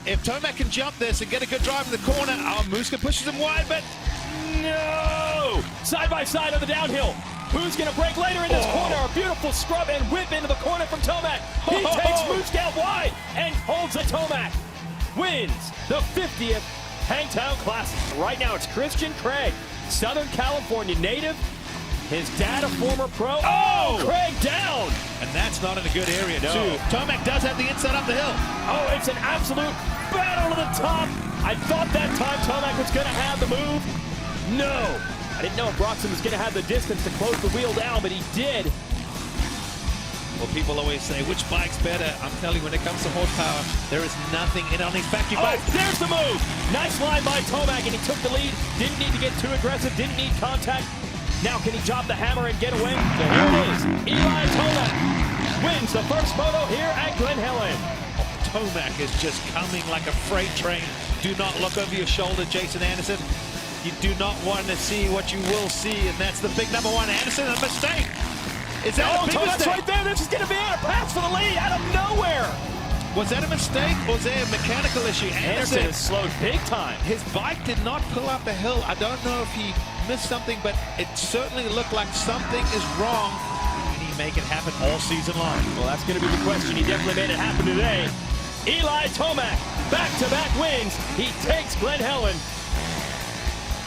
if Tomac can jump this and get a good drive in the corner, Muska pushes him wide, but no! Side by side on the downhill. Who's going to break later in this corner? A beautiful scrub and whip into the corner from Tomac. He takes Muska out wide and holds the Tomac. Wins the 50th Hangtown Classic. Right now it's Christian Craig, Southern California native. His dad, a former pro. Oh, Craig down. And that's not in a good area, too. Tomac does have the inside up the hill. Oh, it's an absolute battle to the top. I thought that time Tomac was going to have the move. No. I didn't know if Broxton was going to have the distance to close the wheel down, but he did. Well, people always say, which bike's better? I'm telling you, when it comes to horsepower, there is nothing in on these factory bikes. There's the move. Nice line by Tomac, and he took the lead. Didn't need to get too aggressive, didn't need contact. Now can he drop the hammer and get away? So here it is. Eli Tomac wins the first moto here at Glen Helen. Tomac is just coming like a freight train. Do not look over your shoulder, Jason Anderson. You do not want to see what you will see, and that's the big number one. Anderson, a mistake. Is that a big mistake? Right there. This is going to be on a pass for the lead out of nowhere. Was that a mistake, or was there a mechanical issue? Anderson is slowed big time. His bike did not pull up the hill. I don't know if he missed something, but it certainly looked like something is wrong. Can he make it happen all season long? Well, that's going to be the question. He definitely made it happen today. Eli Tomac, back-to-back wins. He takes Glen Helen.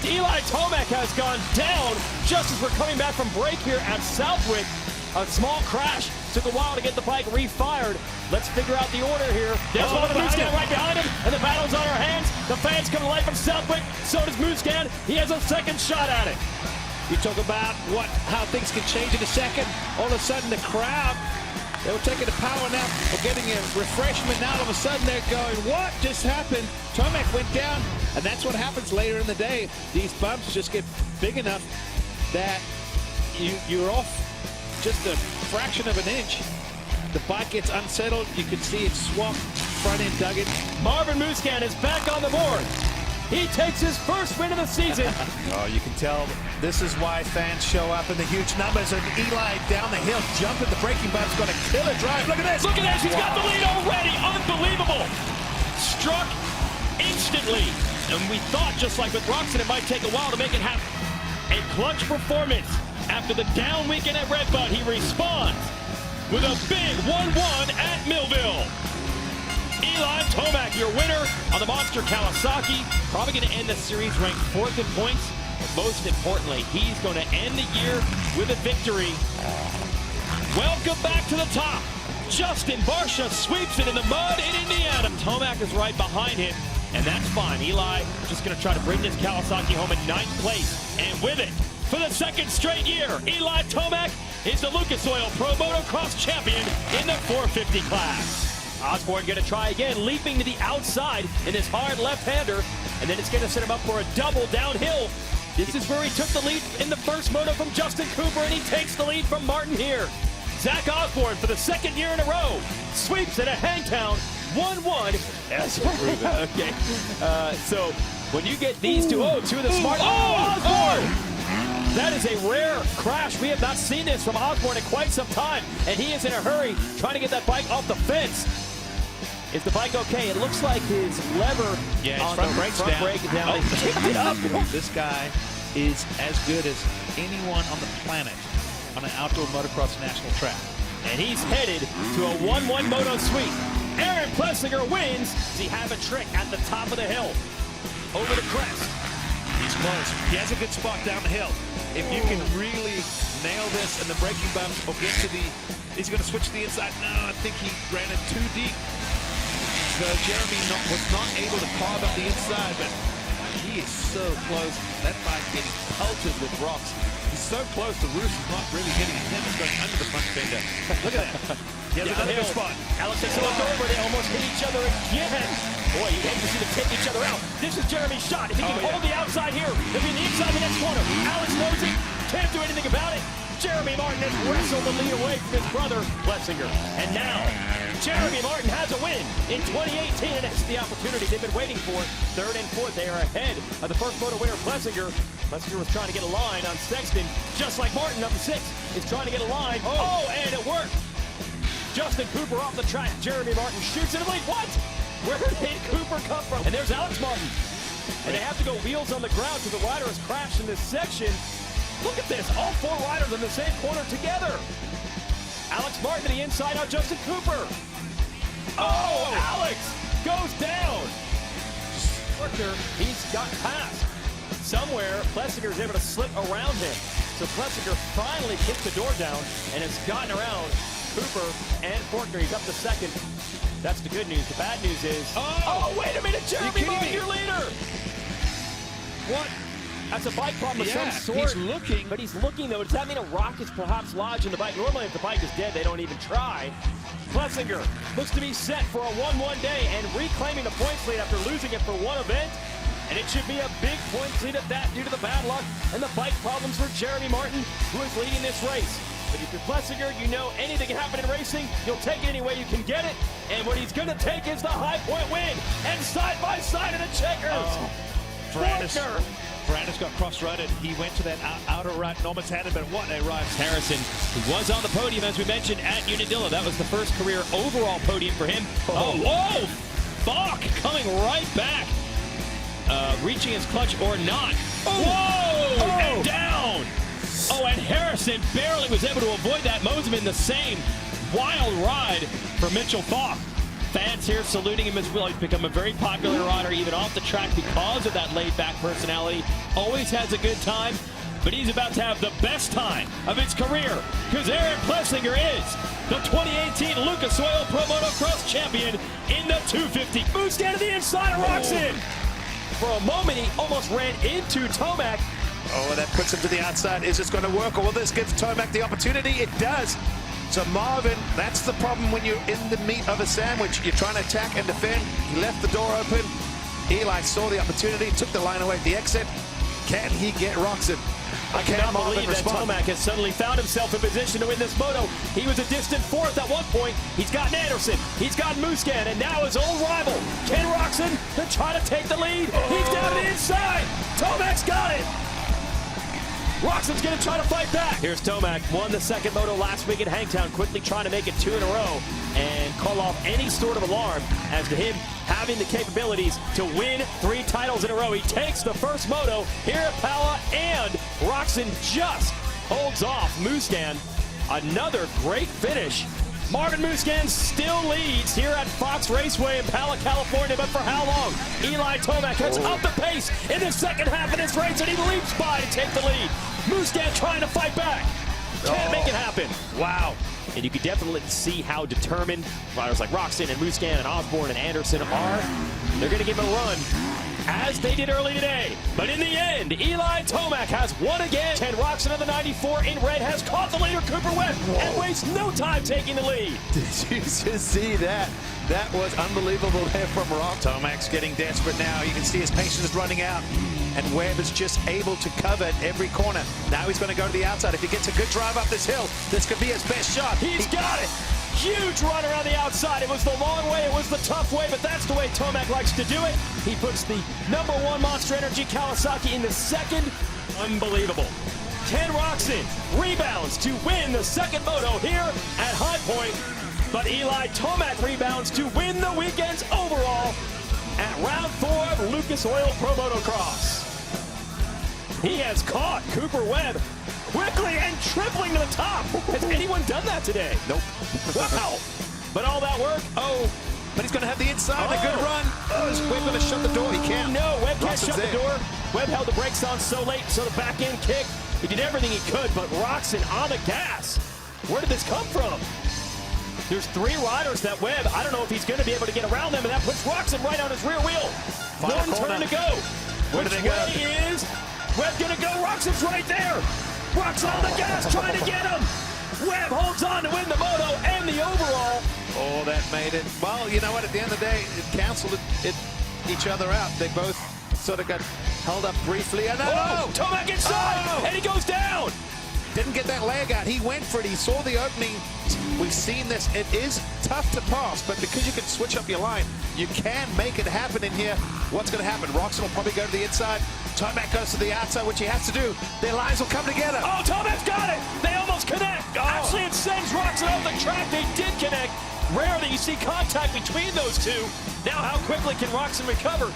Eli Tomac has gone down just as we're coming back from break here at Southwick. A small crash. Took a while to get the bike refired. Let's figure out the order here. There's Muscan right behind him, and the battle's on our hands. The fans come to life from Southwick. So does Muscan. He has a second shot at it. You talk about how things can change in a second. All of a sudden, the crowd, they were taking a power nap or getting a refreshment. Now all of a sudden, they're going, what just happened? Tomac went down, and that's what happens later in the day. These bumps just get big enough that you're off just a fraction of an inch. The bike gets unsettled. You can see it swamp, front end dug it. Marvin Muscan is back on the board. He takes his first win of the season. Oh, you can tell this is why fans show up in the huge numbers. And Eli down the hill, jumping the braking bump's going to kill a drive. Look at this. Look at this. He's got the lead already. Unbelievable. Struck instantly. And we thought, just like with Broxton, it might take a while to make it happen. A clutch performance. After the down weekend at Red Bud, he responds with a big 1-1 at Millville. Eli Tomac, your winner on the Monster Kawasaki. Probably going to end the series ranked 4th in points. But most importantly, he's going to end the year with a victory. Welcome back to the top. Justin Barsha sweeps it in the mud in Indiana. Tomac is right behind him, and that's fine. Eli just going to try to bring this Kawasaki home in 9th place. And with it, for the second straight year, Eli Tomac is the Lucas Oil Pro Motocross champion in the 450 class. Osborne going to try again, leaping to the outside in his hard left-hander, and then it's going to set him up for a double downhill. This is where he took the lead in the first moto from Justin Cooper, and he takes the lead from Martin here. Zach Osborne, for the second year in a row, sweeps it at Hangtown, 1-1. Okay, so when you get these two, two of the smart, Osborne! That is a rare crash. We have not seen this from Osborne in quite some time, and he is in a hurry trying to get that bike off the fence. Is the bike okay? It looks like his lever on the front brake down. They kicked it up. This guy is as good as anyone on the planet on an outdoor motocross national track. And he's headed to a 1-1 moto sweep. Aaron Plessinger wins. Does he have a trick at the top of the hill? Over the crest. He's close. He has a good spot down the hill. If you can really nail this and the braking bumps or get to the... He's going to switch to the inside. No, I think he ran it too deep. So Jeremy was not able to carve up the inside, but he is so close. That bike getting pelted with rocks. He's so close, the roof is not really hitting him. It's going under the front fender. Look at that. He has another good spot. Alex takes a look over. They almost hit each other again. Boy, you hate to see them take each other out. This is Jeremy's shot. If he can hold the outside here, he'll be on the inside of the next corner. Alex knows it. Can't do anything about it. Jeremy Martin has wrestled the lead away from his brother, Plessinger. And now, Jeremy Martin has a win in 2018, and it's the opportunity they've been waiting for. 3rd and 4th, they are ahead of the first moto winner, Plessinger. Plessinger was trying to get a line on Sexton, just like Martin up to 6 is trying to get a line. And it worked. Justin Cooper off the track. Jeremy Martin shoots it. Wait, what? Where did Cooper come from? And there's Alex Martin. And they have to go wheels on the ground because the rider has crashed in this section. Look at this, all four riders in the same corner together. Alex Martin to the inside, now Justin Cooper. Oh, Alex goes down. He's got past. Somewhere, Plessinger is able to slip around him. So Plessinger finally kicked the door down and has gotten around Cooper and Forkner. He's up to second. That's the good news. The bad news is... Oh, wait a minute, Jeremy Martin, your leader! What? That's a bike problem of some sort. He's looking. But he's looking, though. Does that mean a rock is perhaps lodged in the bike? Normally, if the bike is dead, they don't even try. Plessinger looks to be set for a 1-1 day and reclaiming the points lead after losing it for one event. And it should be a big points lead at that due to the bad luck and the bike problems for Jeremy Martin, who is leading this race. But if you're Plessinger, you know anything can happen in racing. You'll take it any way you can get it. And what he's going to take is the high point win. And side by side in the checkers. Brandis got cross-rutted. He went to that outer right. Norman's had it, but what a ride. Harrison, who was on the podium, as we mentioned, at Unadilla. That was the first career overall podium for him. Oh, Falk coming right back. Reaching his clutch or not. Whoa! And down! Oh, and Harrison barely was able to avoid that. Mosiman, the same wild ride for Mitchell Falk. Fans here saluting him as well. He's become a very popular rider, even off the track, because of that laid-back personality. Always has a good time, but he's about to have the best time of his career, because Aaron Plessinger is the 2018 Lucas Oil Pro Motocross champion in the 250. Moves down to the inside and rocks in. For a moment, he almost ran into Tomac. Oh, that puts him to the outside. Is this going to work, or will this give Tomac the opportunity? It does. So Marvin, that's the problem when you're in the meat of a sandwich. You're trying to attack and defend. He left the door open. Eli saw the opportunity, took the line away at the exit. Can he get Roxon? I cannot believe that Tomac has suddenly found himself in position to win this moto. He was a distant fourth at one point. He's got Anderson, he's got Muscan, and now his old rival, Ken Roxon, to try to take the lead. He's down to the inside. Tomac's got it. Roxon's going to try to fight back. Here's Tomac, won the second moto last week at Hangtown, quickly trying to make it 2 in a row and call off any sort of alarm as to him having the capabilities to win 3 titles in a row. He takes the first moto here at Pala, and Roxon just holds off Muscan. Another great finish. Marvin Muscan still leads here at Fox Raceway in Pala, California, but for how long? Eli Tomac has upped the pace in the second half of this race, and he leaps by to take the lead. Muscan trying to fight back. Can't make it happen. Wow. And you can definitely see how determined riders like Roxon and Muscan and Osborne and Anderson are. They're going to give him a run, as they did early today. But in the end, Eli Tomac has won again. Ken Roxon of the 94 in red has caught the leader, Cooper Webb, and wastes no time taking the lead. Did you just see that? That was unbelievable there from Rock. Tomac's getting desperate now. You can see his patience is running out. And Webb is just able to cover at every corner. Now he's going to go to the outside. If he gets a good drive up this hill, this could be his best shot. He's got it. Huge run around the outside. It was the long way, it was the tough way, but that's the way Tomac likes to do it. He puts the #1 Monster Energy Kawasaki in the second. Unbelievable. Ken Roxon rebounds to win the second moto here at High Point, but Eli Tomac rebounds to win the weekend's overall at round 4 of Lucas Oil Pro Motocross. He has caught Cooper Webb quickly and tripling to the top. Has anyone done that today? Nope. Wow. But all that work, but he's going to have the inside, a good run. Is Webb going to shut the door? He can't. No, Webb can't Roxon's shut the door. Webb held the brakes on so late, so the back end kick. He did everything he could, but Roxon on the gas. Where did this come from? There's 3 riders that Webb, I don't know if he's going to be able to get around them, and that puts Roxon right on his rear wheel. One turn to go. Where do they go? Which way is Webb going to go? Roxon's right there. Roxon on the gas, trying to get him. Webb holds on to win the moto and the overall. Oh, that made it. Well, you know what? At the end of the day, it canceled each other out. They both sort of got held up briefly. And Tomac inside, and he goes down. Didn't get that leg out. He went for it. He saw the opening. We've seen this. It is tough to pass, but because you can switch up your line, you can make it happen in here. What's going to happen? Roxon will probably go to the inside. Tomac goes to the outside, which he has to do. Their lines will come together. Tomac's got it. They almost connect. Actually, it sends Roxon off the track. They did connect. Rare that you see contact between those two. Now how quickly can Roczen recover?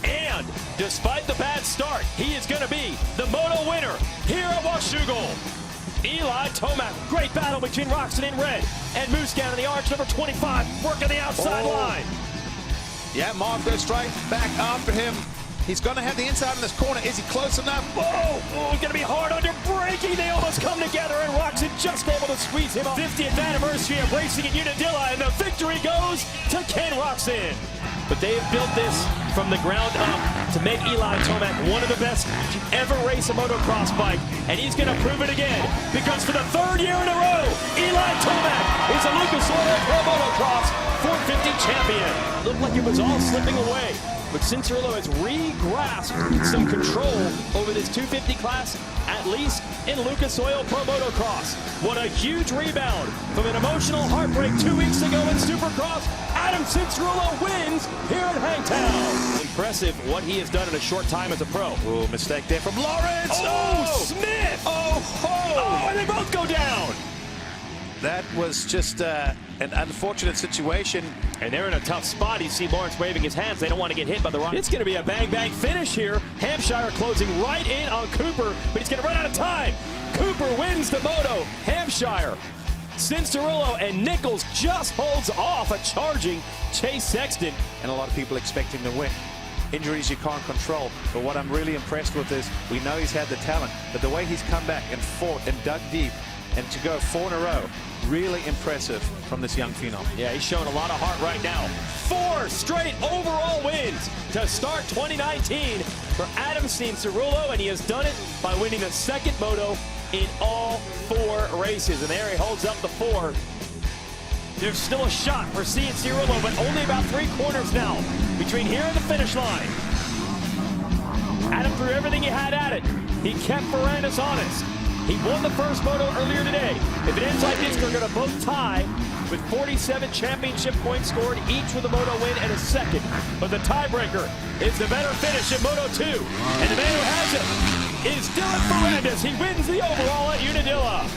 And despite the bad start, he is going to be the moto winner here at Washougal. Eli Tomac, great battle between Roczen in red and Muscat in the orange, number 25, working the outside line. Yeah, Mark goes straight back after him. He's going to have the inside in this corner. Is he close enough? Oh, it's going to be hard under braking. They almost come together, and Roczen just able to squeeze him off. 50th anniversary of racing in Unadilla, and the victory goes to Ken Roczen. But they have built this from the ground up to make Eli Tomac one of the best to ever race a motocross bike, and he's going to prove it again, because for the third year in a row, Eli Tomac is a Lucas Oil Pro Motocross 450 champion. Looked like it was all slipping away, but Cincerillo has re-grasped some control over this 250 class, at least in Lucas Oil Pro Motocross. What a huge rebound from an emotional heartbreak 2 weeks ago in Supercross. Adam Cincerillo wins here at Hangtown. Impressive what he has done in a short time as a pro. Oh, mistake there from Lawrence. Oh, Smith! Oh, and they both go down. That was just an unfortunate situation. And they're in a tough spot. You see Lawrence waving his hands. They don't want to get hit by the rock. It's going to be a bang-bang finish here. Hampshire closing right in on Cooper, but he's going to run out of time. Cooper wins the moto. Hampshire, Cincerillo, and Nichols just holds off a charging Chase Sexton. And a lot of people expect him to win. Injuries you can't control. But what I'm really impressed with is we know he's had the talent, but the way he's come back and fought and dug deep, and to go 4 in a row, really impressive from this young phenom. Yeah, he's showing a lot of heart right now. 4 straight overall wins to start 2019 for Adam Cincerillo, and he has done it by winning the second moto in all 4 races. And there he holds up the 4. There's still a shot for Cincerillo, but only about 3 corners now between here and the finish line. Adam threw everything he had at it. He kept Ferrandis honest. He won the first moto earlier today. If it ends like this, they're going to both tie with 47 championship points scored, each with a moto win and a second. But the tiebreaker is the better finish in Moto 2. And the man who has it is Dylan Ferrandis. He wins the overall at Unadilla.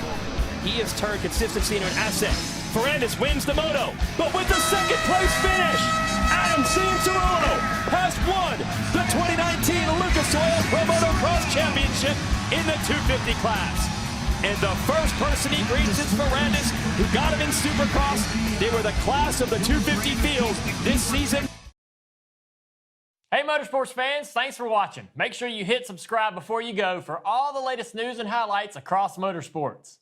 He has turned consistency into an asset. Ferrandis wins the moto, but with the second place finish, Adam Cincerillo has won the 2019 Lucas Oil Pro Motocross Championship in the 250 class. And the first person he greets is Ferrandis, who got him in Supercross. They were the class of the 250 field this season. Hey Motorsports fans, thanks for watching. Make sure you hit subscribe before you go for all the latest news and highlights across motorsports.